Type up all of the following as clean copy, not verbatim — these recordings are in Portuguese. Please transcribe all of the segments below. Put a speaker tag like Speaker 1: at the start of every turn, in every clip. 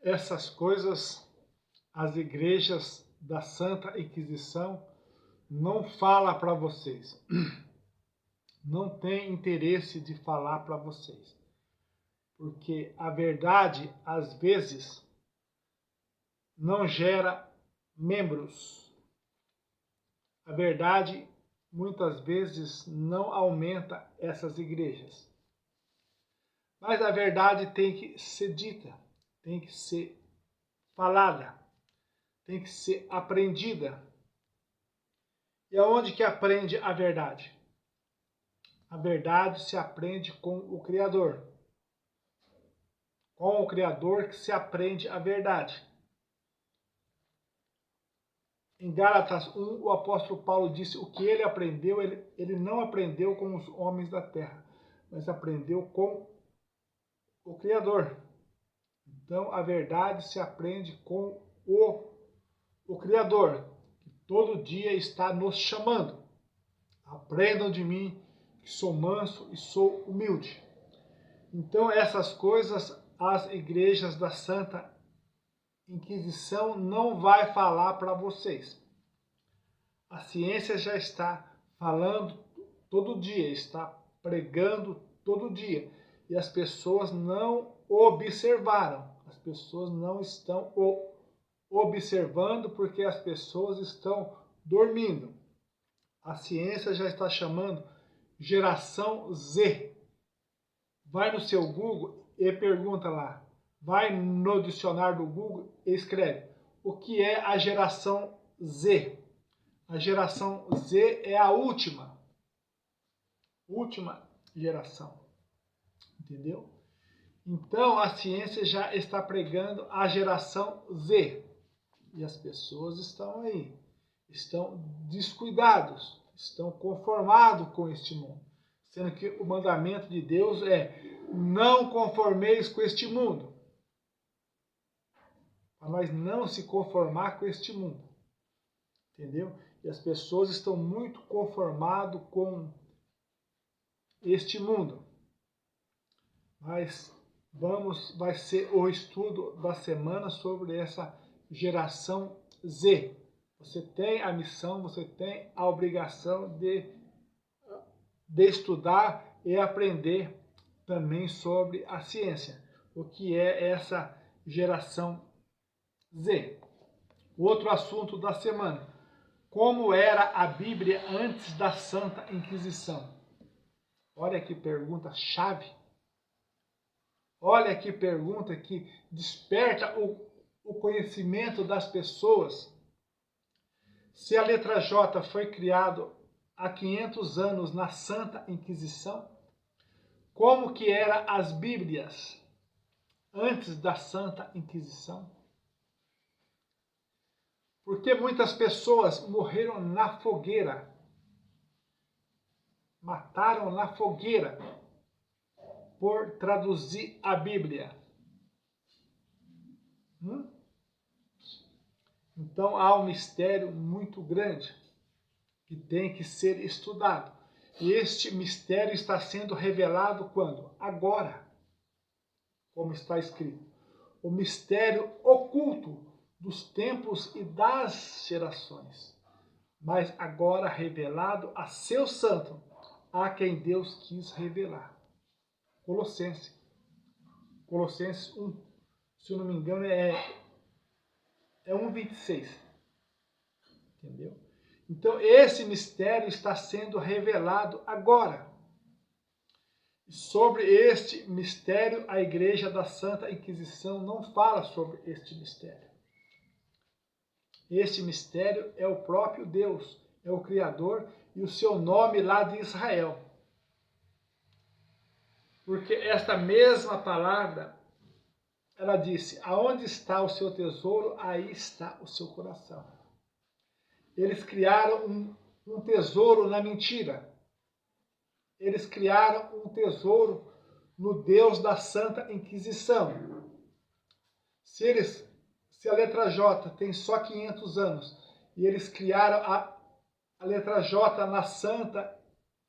Speaker 1: essas coisas as igrejas da Santa Inquisição não falam para vocês. Não tem interesse de falar para vocês. Porque a verdade, às vezes, não gera membros. A verdade, muitas vezes, não aumenta essas igrejas. Mas a verdade tem que ser dita, tem que ser falada, tem que ser aprendida. E aonde que aprende a verdade? A verdade se aprende com o Criador. Com o Criador que se aprende a verdade. Em Gálatas 1, o apóstolo Paulo disse o que ele aprendeu, ele não aprendeu com os homens da terra, mas aprendeu com o Criador. Então, a verdade se aprende com o Criador, que todo dia está nos chamando. Aprendam de mim, que sou manso e sou humilde. Então, essas coisas, as igrejas da Santa Inquisição não vai falar para vocês. A ciência já está falando todo dia, está pregando todo dia. E as pessoas não observaram. As pessoas não estão observando porque as pessoas estão dormindo. A ciência já está chamando geração Z. Vai no seu Google e pergunta lá. Vai no dicionário do Google e escreve o que é a geração Z. A geração Z é a última geração. Entendeu? Então a ciência já está pregando a geração Z. E as pessoas estão aí. Estão descuidados. Estão conformados com este mundo. Sendo que o mandamento de Deus é não conformeis com este mundo. Para nós não se conformar com este mundo. Entendeu? E as pessoas estão muito conformadas com este mundo. Mas vai ser o estudo da semana sobre essa geração Z. Você tem a missão, você tem a obrigação de estudar e aprender também sobre a ciência. O que é essa geração Z? Outro assunto da semana. Como era a Bíblia antes da Santa Inquisição? Olha que pergunta chave. Olha que pergunta que desperta o conhecimento das pessoas. Se a letra J foi criada há 500 anos na Santa Inquisição, como que eram as Bíblias antes da Santa Inquisição? Porque muitas pessoas morreram na fogueira. Mataram na fogueira por traduzir a Bíblia. Então há um mistério muito grande que tem que ser estudado. E este mistério está sendo revelado quando? Agora. Como está escrito. O mistério oculto dos tempos e das gerações, mas agora revelado a seu santo, a quem Deus quis revelar. Colossenses 1, se eu não me engano, é 1:26. Entendeu? Então, esse mistério está sendo revelado agora. E sobre este mistério, a Igreja da Santa Inquisição não fala sobre este mistério. Este mistério é o próprio Deus, é o Criador e o seu nome lá de Israel. Porque esta mesma palavra, ela disse, aonde está o seu tesouro, aí está o seu coração. Eles criaram um tesouro na mentira. Eles criaram um tesouro no Deus da Santa Inquisição. Se a letra J tem só 500 anos e eles criaram a letra J na Santa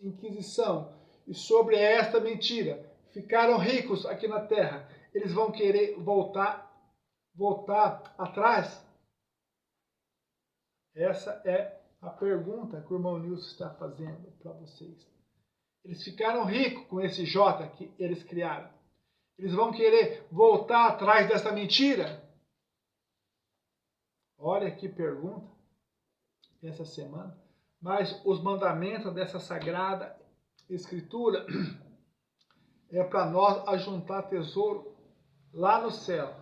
Speaker 1: Inquisição e sobre esta mentira ficaram ricos aqui na Terra, eles vão querer voltar voltar atrás? Essa é a pergunta que o irmão Nilson está fazendo para vocês. Eles ficaram ricos com esse J que eles criaram. Eles vão querer voltar atrás dessa mentira? Olha que pergunta essa semana. Mas os mandamentos dessa sagrada escritura é para nós ajuntar tesouro lá no céu,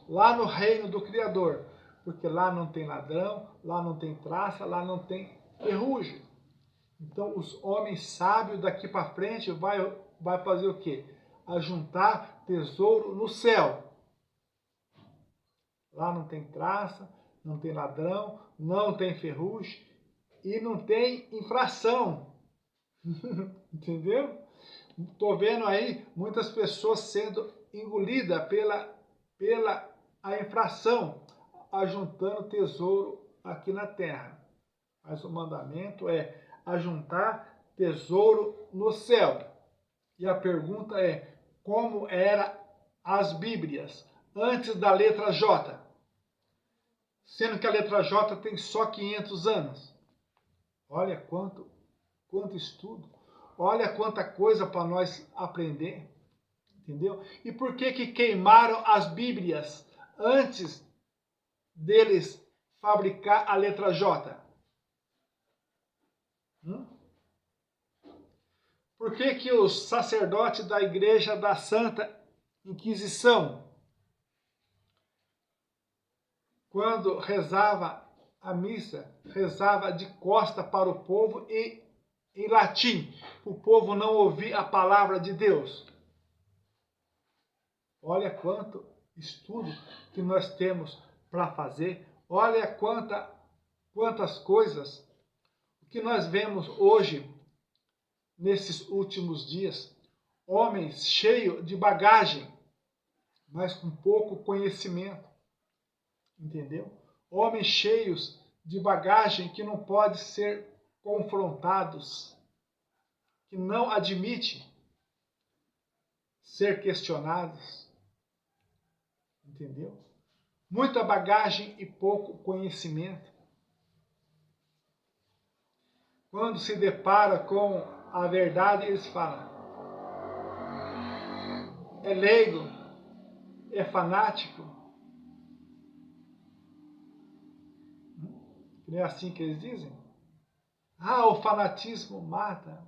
Speaker 1: lá no reino do Criador, porque lá não tem ladrão, lá não tem traça, lá não tem ferrugem. Então os homens sábios daqui para frente vai fazer o quê? Ajuntar tesouro no céu. Lá não tem traça, não tem ladrão, não tem ferrugem e não tem infração. Entendeu? Estou vendo aí muitas pessoas sendo engolidas pela a infração, ajuntando tesouro aqui na terra. Mas o mandamento é ajuntar tesouro no céu. E a pergunta é, como eram as Bíblias antes da letra J? Sendo que a letra J tem só 500 anos. Olha quanto estudo. Olha quanta coisa para nós aprender. Entendeu? E por que queimaram as Bíblias antes deles fabricar a letra J? Por que os sacerdotes da Igreja da Santa Inquisição, quando rezava a missa, rezava de costa para o povo e em latim, o povo não ouvia a palavra de Deus? Olha quanto estudo que nós temos para fazer. Olha quantas coisas que nós vemos hoje, nesses últimos dias. Homens cheios de bagagem, mas com pouco conhecimento. Entendeu? Homens cheios de bagagem que não podem ser confrontados, que não admitem ser questionados. Entendeu? Muita bagagem e pouco conhecimento. Quando se depara com a verdade, eles falam: é leigo, é fanático. Não é assim que eles dizem? Ah, o fanatismo mata.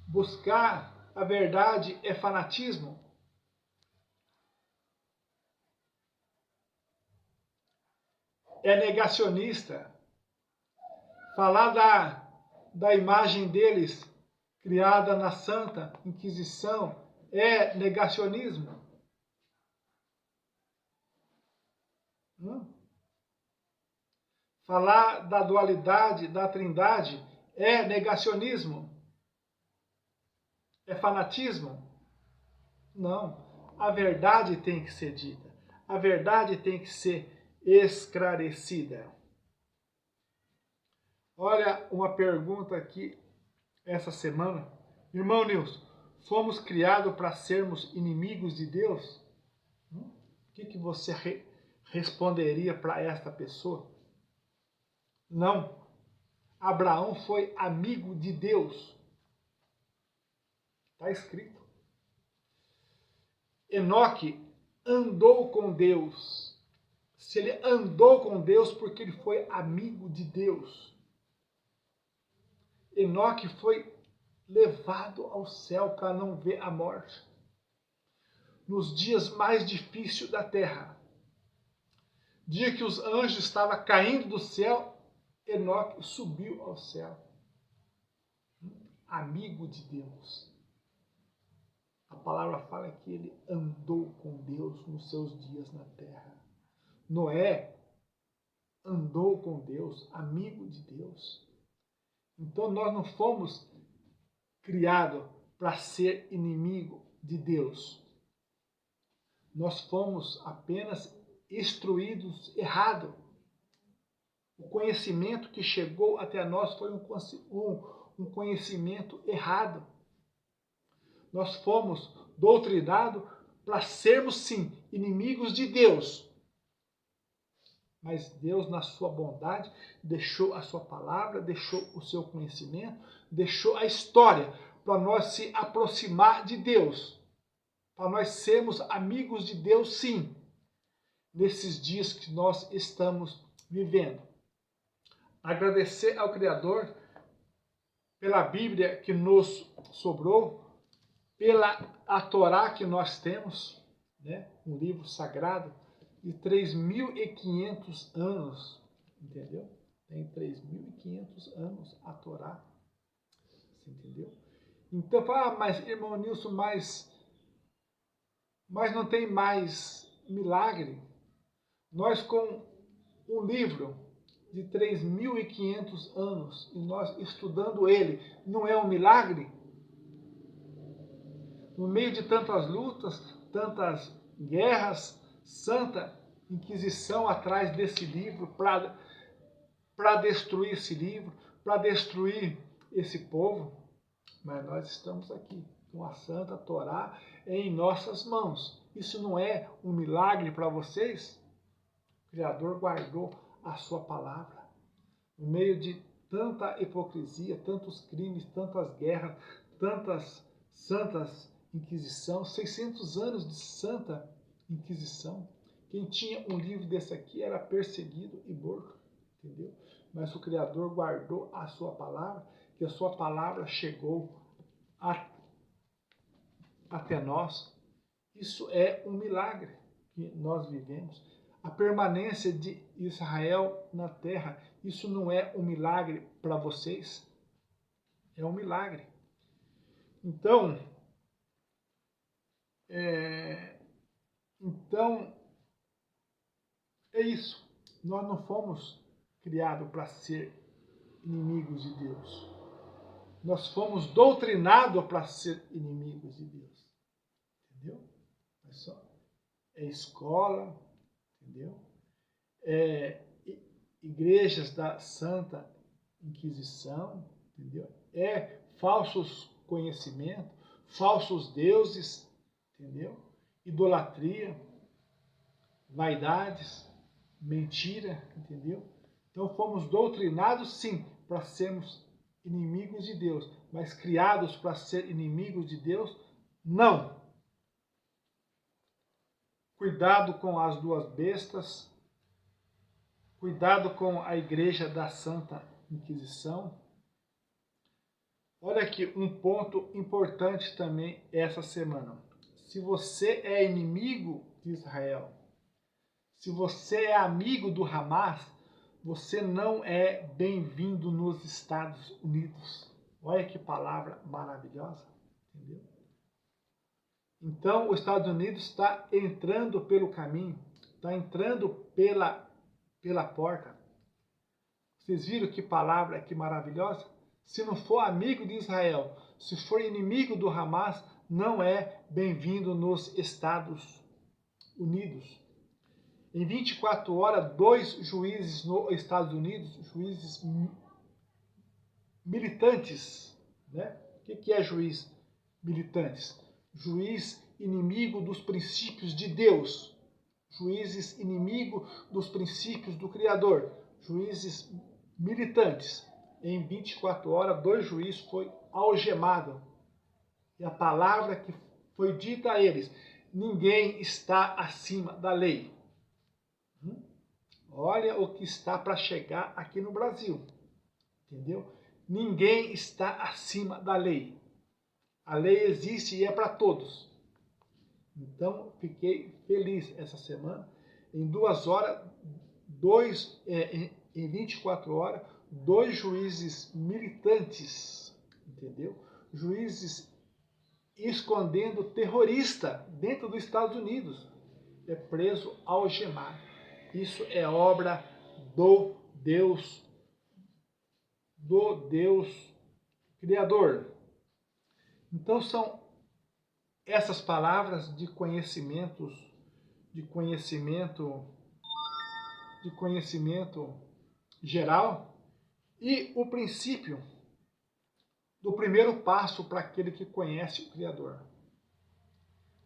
Speaker 1: Buscar a verdade é fanatismo? É negacionista. Falar da imagem deles criada na Santa Inquisição é negacionismo? Falar da dualidade, da trindade, é negacionismo? É fanatismo? Não. A verdade tem que ser dita. A verdade tem que ser esclarecida. Olha uma pergunta aqui essa semana. Irmão Nilson, fomos criados para sermos inimigos de Deus? O que você responderia para esta pessoa? Não. Abraão foi amigo de Deus. Está escrito. Enoque andou com Deus. Se ele andou com Deus, porque ele foi amigo de Deus. Enoque foi levado ao céu para não ver a morte. Nos dias mais difíceis da terra. Dia que os anjos estavam caindo do céu, Enoque subiu ao céu. Amigo de Deus. A palavra fala que ele andou com Deus nos seus dias na terra. Noé andou com Deus, amigo de Deus. Então nós não fomos criados para ser inimigo de Deus. Nós fomos apenas instruídos errado. O conhecimento que chegou até nós foi um conhecimento errado. Nós fomos doutrinados para sermos, sim, inimigos de Deus. Mas Deus, na sua bondade, deixou a sua palavra, deixou o seu conhecimento, deixou a história para nós se aproximar de Deus, para nós sermos amigos de Deus, sim, nesses dias que nós estamos vivendo. Agradecer ao Criador pela Bíblia que nos sobrou, pela a Torá que nós temos, né? Um livro sagrado de 3.500 anos, entendeu? Tem 3.500 anos a Torá, você entendeu? Então, mas irmão Nilson, mas não tem mais milagre? Nós com um livro de 3.500 anos e nós estudando ele, não é um milagre? No meio de tantas lutas, tantas guerras, Santa Inquisição atrás desse livro para destruir esse livro, para destruir esse povo, mas nós estamos aqui com a Santa Torá em nossas mãos. Isso não é um milagre para vocês? O Criador guardou a sua palavra no meio de tanta hipocrisia, tantos crimes, tantas guerras, tantas santas Inquisição, 600 anos de Santa Inquisição. Quem tinha um livro desse aqui era perseguido e morto, entendeu? Mas o Criador guardou a sua palavra, que a sua palavra chegou até nós. Isso é um milagre que nós vivemos. A permanência de Israel na terra, isso não é um milagre para vocês? É um milagre. Então, é isso. Nós não fomos criados para ser inimigos de Deus. Nós fomos doutrinados para ser inimigos de Deus. Entendeu? É escola, entendeu? Igrejas da Santa Inquisição, entendeu? Falsos conhecimentos, falsos deuses, entendeu? Idolatria, vaidades, mentira, entendeu? Então fomos doutrinados, sim, para sermos inimigos de Deus, mas criados para ser inimigos de Deus, não. Cuidado com as duas bestas, cuidado com a igreja da Santa Inquisição. Olha aqui, um ponto importante também essa semana. Se você é inimigo de Israel, se você é amigo do Hamas, você não é bem-vindo nos Estados Unidos. Olha que palavra maravilhosa, entendeu? Então, os Estados Unidos está entrando pelo caminho, está entrando pela porta. Vocês viram que palavra que maravilhosa? Se não for amigo de Israel, se for inimigo do Hamas, não é bem-vindo nos Estados Unidos. Em 24 horas, 2 juízes nos Estados Unidos, juízes militantes, né? O que é juiz militantes? Juiz inimigo dos princípios de Deus, juízes inimigo dos princípios do Criador, juízes militantes. Em 24 horas, 2 juízes foram algemados. E a palavra que foi dita a eles: ninguém está acima da lei. Olha o que está para chegar aqui no Brasil, entendeu? Ninguém está acima da lei. A lei existe e é para todos. Então, fiquei feliz essa semana. Em 2 horas, em 24 horas, 2 juízes militantes, entendeu? Juízes escondendo terrorista dentro dos Estados Unidos. É preso algemado. Isso é obra do Deus Criador. Então são essas palavras de conhecimento geral e o princípio do primeiro passo para aquele que conhece o Criador.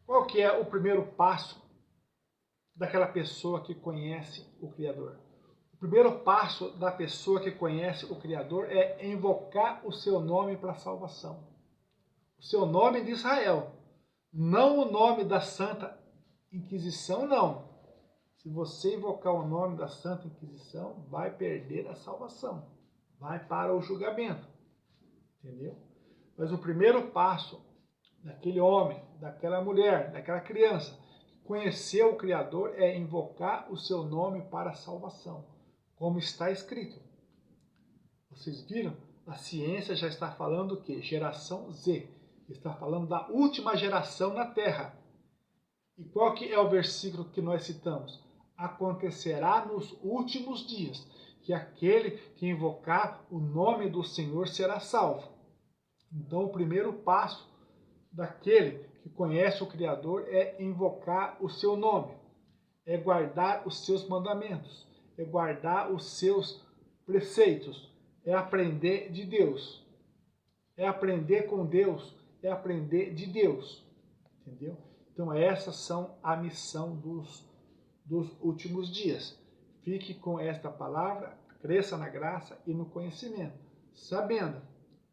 Speaker 1: Qual que é o primeiro passo daquela pessoa que conhece o Criador? O primeiro passo da pessoa que conhece o Criador é invocar o seu nome para a salvação. O seu nome de Israel, não o nome da Santa Inquisição, não. Se você invocar o nome da Santa Inquisição, vai perder a salvação, vai para o julgamento, entendeu? Mas o primeiro passo daquele homem, daquela mulher, daquela criança que conheceu o Criador é invocar o seu nome para a salvação, como está escrito. Vocês viram? A ciência já está falando o quê? Geração Z. Está falando da última geração na Terra. E qual que é o versículo que nós citamos? Acontecerá nos últimos dias que aquele que invocar o nome do Senhor será salvo. Então, o primeiro passo daquele que conhece o Criador é invocar o seu nome, é guardar os seus mandamentos, é guardar os seus preceitos, é aprender de Deus, é aprender com Deus, é aprender de Deus, entendeu? Então, essas são a missão dos últimos dias. Fique com esta palavra, cresça na graça e no conhecimento, sabendo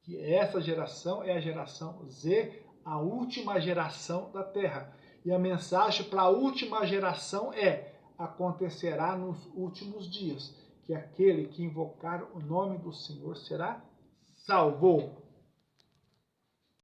Speaker 1: que essa geração é a geração Z, a última geração da Terra. E a mensagem para a última geração é: acontecerá nos últimos dias que aquele que invocar o nome do Senhor será salvo.